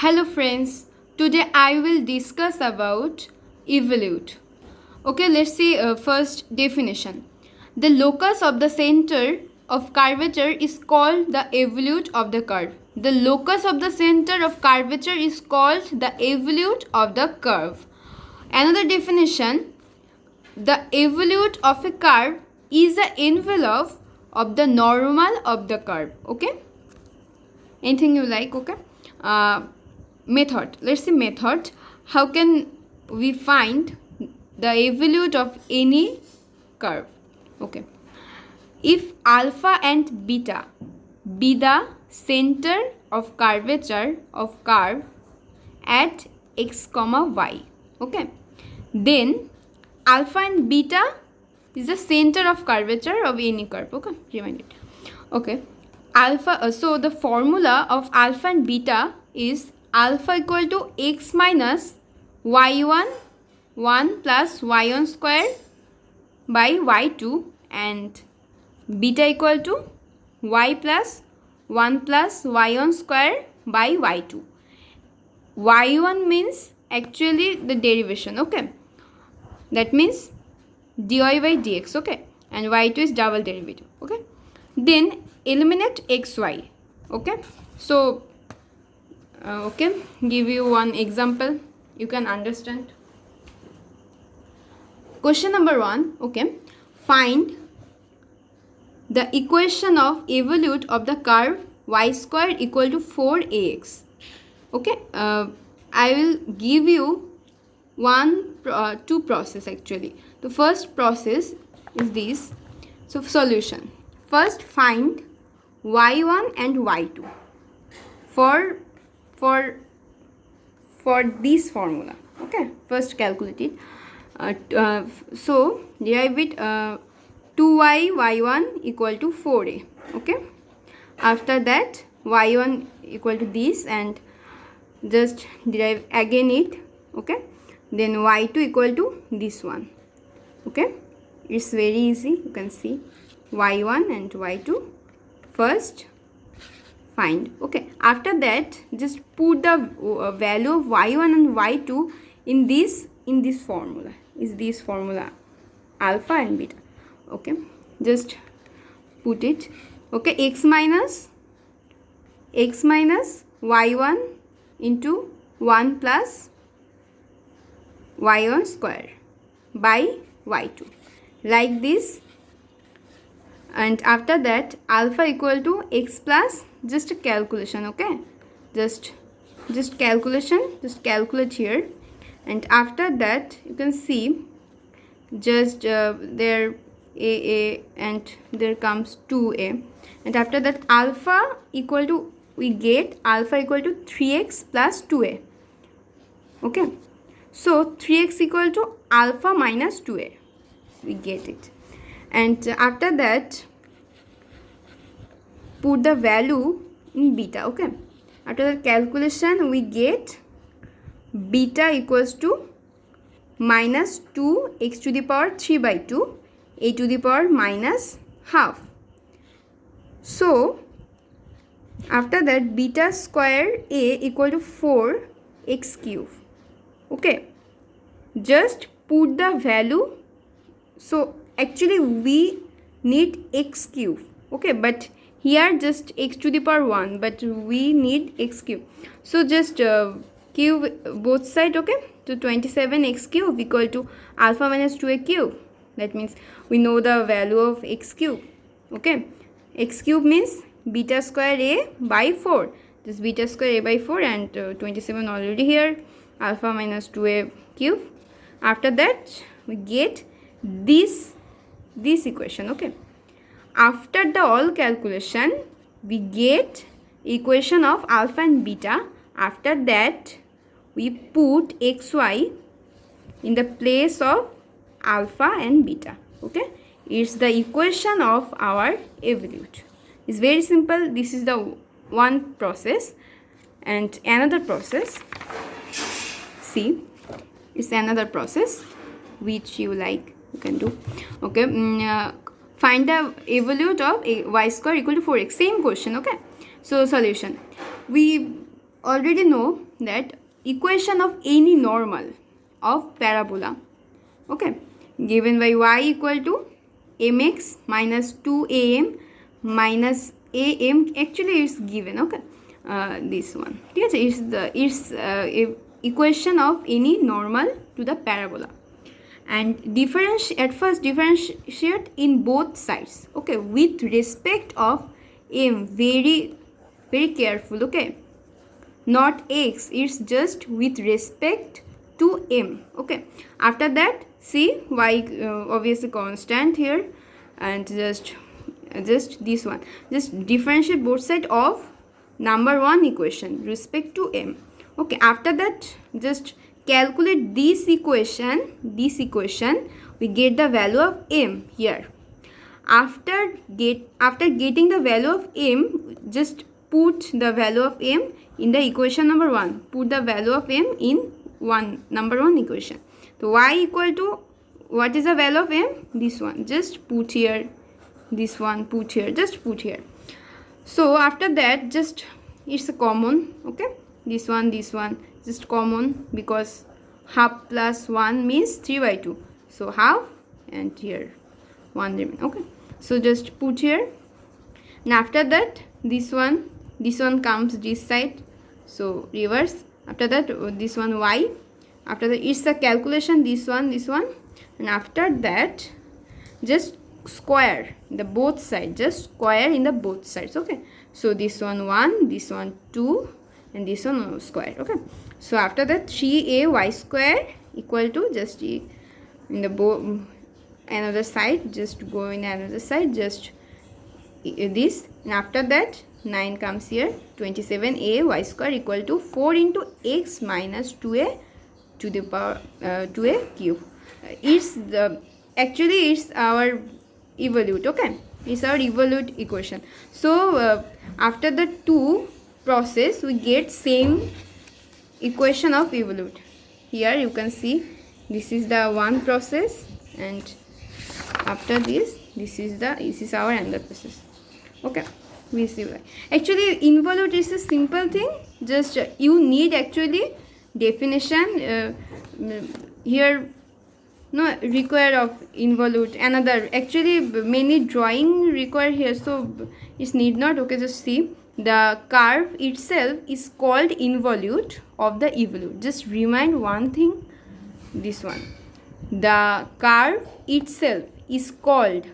Hello friends, today I will discuss about evolute. Okay, let's see first definition. The locus of the center of curvature is called the evolute of the curve. The locus of the center of curvature is called the evolute of the curve. Another definition, the evolute of a curve is the envelope of the normal of the curve. Okay, anything you like. Okay, method, let's see method. How can we find the evolute of any curve? Okay, if alpha and beta be the center of curvature of curve at x comma y, okay, then alpha and beta is the center of curvature of any curve. Okay, remind it. Okay, alpha, so the formula of alpha and beta is alpha equal to x minus y1 1 plus y1 square by y2 and beta equal to y plus 1 plus y1 square by y2. y1 means actually the derivation, okay, that means dy by dx, okay, and y2 is double derivative, okay. Then eliminate xy, okay. So okay, give you one example you can understand. Question number 1, okay, find the equation of evolute of the curve y square equal to 4ax. Okay, I will give you two process actually. The first process is this. So solution, first find y1 and y2 for this formula. Okay, first calculate it. So derive it, 2y y1 equal to 4a. Okay, after that y1 equal to this and just derive again it. Okay, then y2 equal to this one. Okay, it's very easy, you can see y1 and y2 first find. Okay, after that just put the value of y1 and y2 in this formula, is this formula alpha and beta. Okay, just put it. Okay, x minus y1 into 1 plus y1 square by y2, like this. And after that alpha equal to x plus, just a calculation. Okay, just calculation, just calculate here. And after that you can see just there a and there comes 2a, and after that alpha equal to, we get alpha equal to 3x plus 2a. Okay, so 3x equal to alpha minus 2a, we get it. And after that put the value in beta. Okay, after the calculation we get beta equals to minus 2 x to the power 3 by 2 a to the power minus half. So after that beta square a equal to 4 x cube. Okay, just put the value. So actually we need x cube, okay, but here just x to the power 1, but we need x cube. So just cube both side. Okay, so 27x cube equal to alpha minus 2a cube. That means we know the value of x cube. Okay, x cube means beta square a by 4, this beta square a by 4, and 27 already here, alpha minus 2a cube. After that we get this equation. Okay, after the all calculation we get equation of alpha and beta. After that we put xy in the place of alpha and beta. Okay, it's the equation of our evolute. It's very simple. This is the one process. And another process, see, it's another process which you like, you can do. Okay, find the evolute of y square equal to 4x, same question. Okay, so solution, we already know that equation of any normal of parabola, okay, given by y equal to mx minus 2am minus am, actually it's given, okay, this one, yes, it's equation of any normal to the parabola, and differentiate in both sides, okay, with respect of m, very careful, okay, not x, it's just with respect to m, okay. After that, see y obviously constant here, and just this one, just differentiate both sides of number 1 equation respect to m, okay. After that, just calculate this equation, we get the value of m here. After getting the value of m, just put the value of m in the equation number 1, put the value of m in number 1 equation. So y equal to, what is the value of m? This one, just put here, this one put here, just put here. So after that, just it's a common, okay, this one just common, because half plus 1 means 3/2, so half, and here 1 remain, okay. So just put here, and after that this one comes this side, so reverse. After that, this one y. After that, it's a calculation, this one, and after that, just square the both sides, just square in the both sides, okay. So this one 1, this one 2, and this one square, okay. So after that, 3ay square equal to, just in the another side, just go in another side, just this, and after that 9 comes here, 27ay square equal to 4 into x minus 2a to the power 2a cube. It's the, actually it's our evolute, okay, it's our evolute equation. So after the 2 process, we get same equation of evolute. Here you can see this is the one process, and after this is our another process, okay. We see why. Actually involute is a simple thing, just you need actually definition here, no require of involute, another, actually many drawing require here, so it's need not, okay. Just see, the curve itself is called involute of the evolute. Just remind one thing, this one, the curve itself is called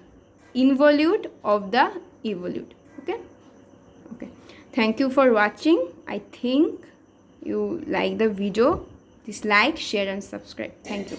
involute of the evolute, okay. Thank you for watching. I think you like the video. Please like, share and subscribe. Thank you.